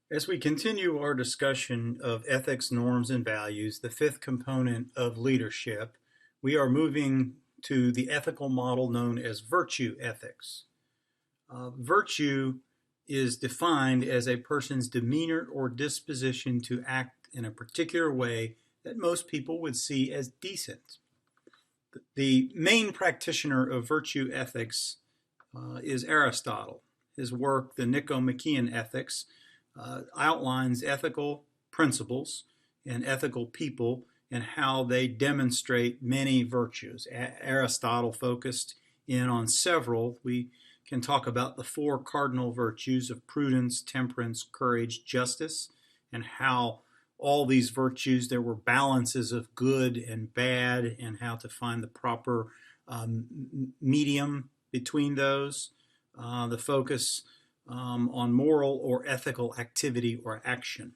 As we continue our discussion of ethics, norms, and values, the fifth component of leadership, we are moving to the ethical model known as virtue ethics. Virtue is defined as a person's demeanor or disposition to act in a particular way that most people would see as decent. The main practitioner of virtue ethics is Aristotle. His work, the Nicomachean Ethics, outlines ethical principles and ethical people and how they demonstrate many virtues. Aristotle focused in on several. We can talk about the four cardinal virtues of prudence, temperance, courage, justice, and how all these virtues, there were balances of good and bad, and how to find the proper medium between those. The focus on moral or ethical activity or action.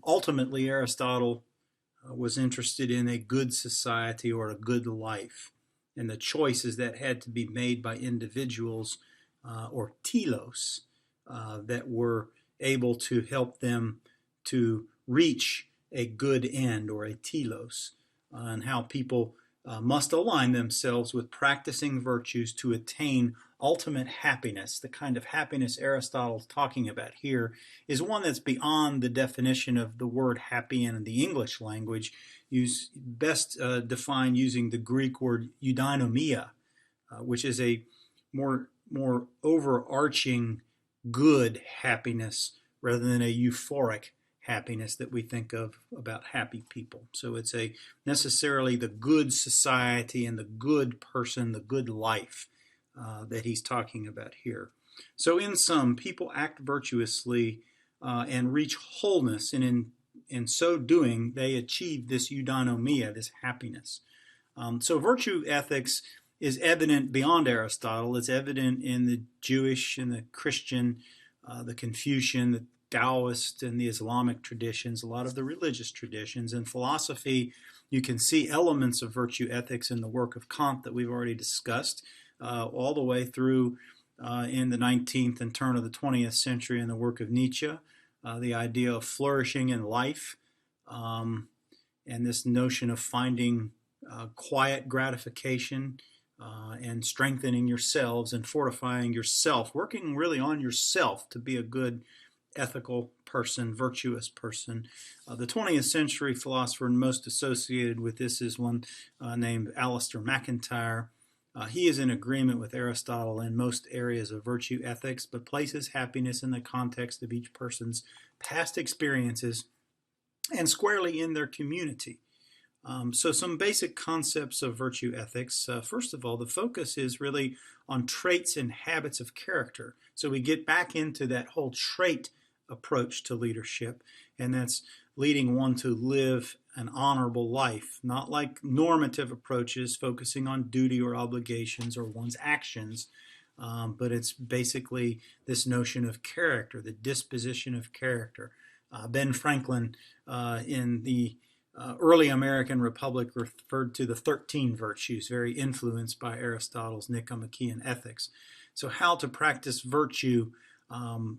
Ultimately, Aristotle was interested in a good society or a good life, and the choices that had to be made by individuals or telos that were able to help them to reach a good end or a telos, and how people must align themselves with practicing virtues to attain ultimate happiness. The kind of happiness Aristotle's talking about here is one that's beyond the definition of the word happy in the English language, best defined using the Greek word eudaimonia, which is a more overarching good happiness rather than a euphoric happiness that we think of about happy people. So it's a necessarily the good society and the good person, the good life that he's talking about here. So in sum, people act virtuously and reach wholeness, and in so doing, they achieve this eudaimonia, this happiness. So virtue ethics is evident beyond Aristotle. It's evident in the Jewish and the Christian, the Confucian, the Taoist, and the Islamic traditions, a lot of the religious traditions. In philosophy, you can see elements of virtue ethics in the work of Kant that we've already discussed, all the way through in the 19th and turn of the 20th century in the work of Nietzsche, the idea of flourishing in life, and this notion of finding quiet gratification and strengthening yourselves and fortifying yourself, working really on yourself to be a good ethical person, virtuous person. The 20th century philosopher most associated with this is one named Alasdair MacIntyre. He is in agreement with Aristotle in most areas of virtue ethics, but places happiness in the context of each person's past experiences and squarely in their community. So some basic concepts of virtue ethics. First of all, the focus is really on traits and habits of character. So we get back into that whole trait approach to leadership, and that's leading one to live an honorable life, not like normative approaches focusing on duty or obligations or one's actions, but it's basically this notion of character, the disposition of character. Ben Franklin in the early American Republic referred to the 13 virtues, very influenced by Aristotle's Nicomachean Ethics. So how to practice virtue,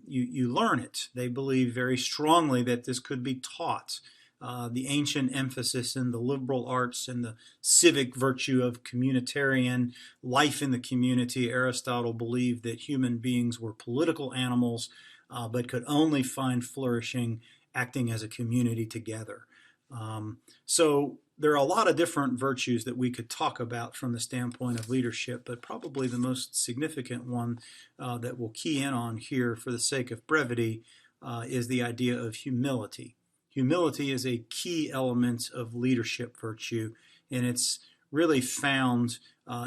you learn it. They believe very strongly that this could be taught. The ancient emphasis in the liberal arts and the civic virtue of communitarian life in the community, Aristotle believed that human beings were political animals, but could only find flourishing acting as a community together. So there are a lot of different virtues that we could talk about from the standpoint of leadership, but probably the most significant one that we'll key in on here for the sake of brevity is the idea of humility. Humility is a key element of leadership virtue, and it's really found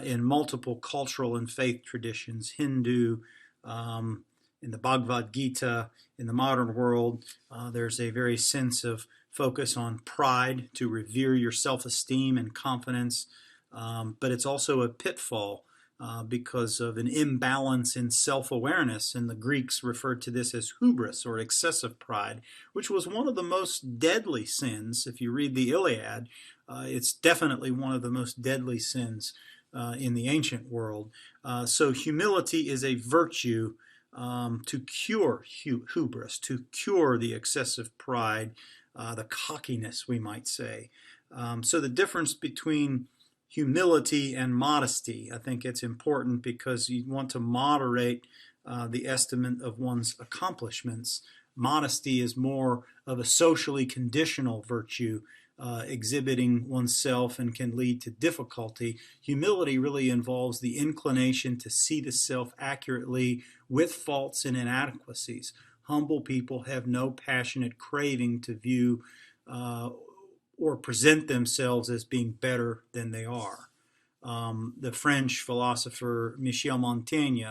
in multiple cultural and faith traditions, Hindu, in the Bhagavad Gita, in the modern world. There's a very sense of focus on pride, to revere your self-esteem and confidence, but it's also a pitfall because of an imbalance in self-awareness, and the Greeks referred to this as hubris, or excessive pride, which was one of the most deadly sins. If you read the Iliad, it's definitely one of the most deadly sins in the ancient world. So humility is a virtue to cure hubris, to cure the excessive pride, the cockiness, we might say. So the difference between humility and modesty, I think it's important because you want to moderate the estimate of one's accomplishments. Modesty is more of a socially conditional virtue, exhibiting oneself and can lead to difficulty. Humility really involves the inclination to see the self accurately with faults and inadequacies. Humble people have no passionate craving to view or present themselves as being better than they are. The French philosopher Michel Montaigne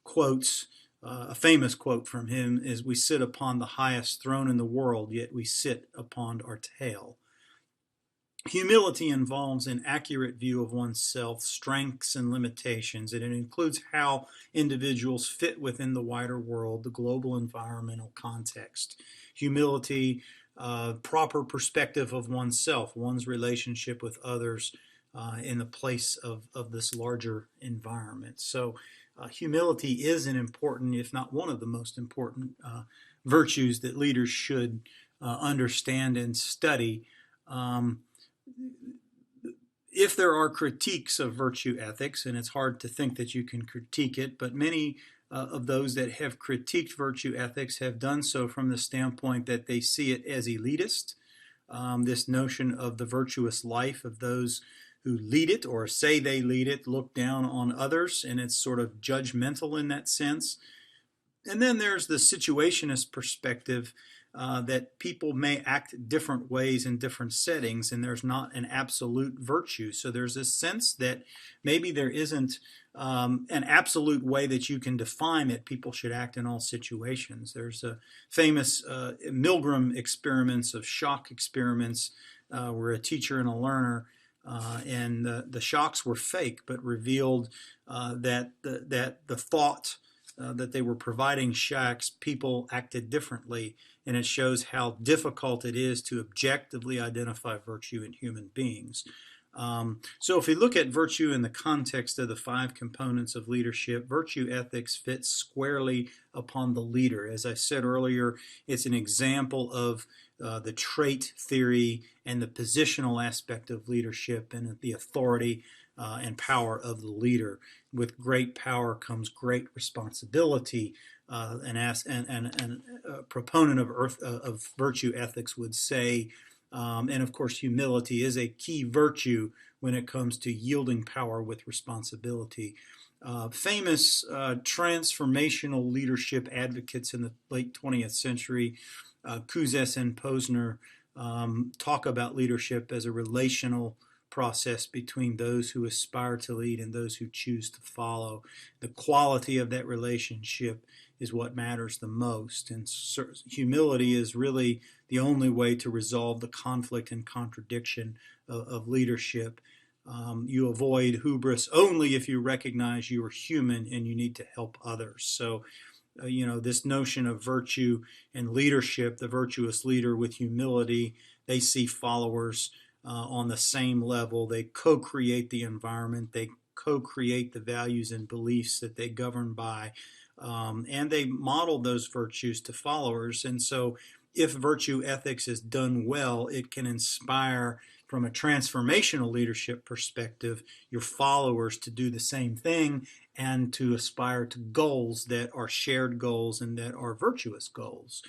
quotes a famous quote from him is, "We sit upon the highest throne in the world, yet we sit upon our tail." Humility involves an accurate view of oneself, strengths and limitations, and it includes how individuals fit within the wider world, the global environmental context. Humility, proper perspective of oneself, one's relationship with others in the place of this larger environment. So humility is an important, if not one of the most important virtues that leaders should understand and study. If there are critiques of virtue ethics, and it's hard to think that you can critique it, but many of those that have critiqued virtue ethics have done so from the standpoint that they see it as elitist. This notion of the virtuous life of those who lead it or say they lead it look down on others, and it's sort of judgmental in that sense. And then there's the situationist perspective that people may act different ways in different settings, and there's not an absolute virtue. So there's a sense that maybe there isn't an absolute way that you can define that people should act in all situations. There's a famous Milgram experiments of shock experiments where a teacher and a learner and the shocks were fake, but revealed that the thought that they were providing shocks, people acted differently, and it shows how difficult it is to objectively identify virtue in human beings. So if we look at virtue in the context of the 5 components of leadership, virtue ethics fits squarely upon the leader. As I said earlier, it's an example of the trait theory and the positional aspect of leadership and the authority and power of the leader. With great power comes great responsibility. A proponent of virtue ethics would say, and of course, humility is a key virtue when it comes to yielding power with responsibility. Famous transformational leadership advocates in the late 20th century, Kuzes and Posner, talk about leadership as a relational process between those who aspire to lead and those who choose to follow. The quality of that relationship is what matters the most, and humility is really the only way to resolve the conflict and contradiction of leadership. You avoid hubris only if you recognize you are human and you need to help others. So this notion of virtue and leadership, the virtuous leader with humility, they see followers on the same level. They co-create the environment. They co-create the values and beliefs that they govern by. And they model those virtues to followers. And so if virtue ethics is done well, it can inspire, from a transformational leadership perspective, your followers to do the same thing and to aspire to goals that are shared goals and that are virtuous goals.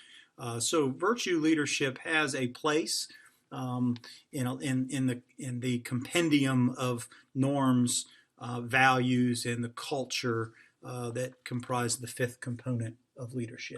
So virtue leadership has a place in the compendium of norms, values, and the culture that comprise the 5th component of leadership.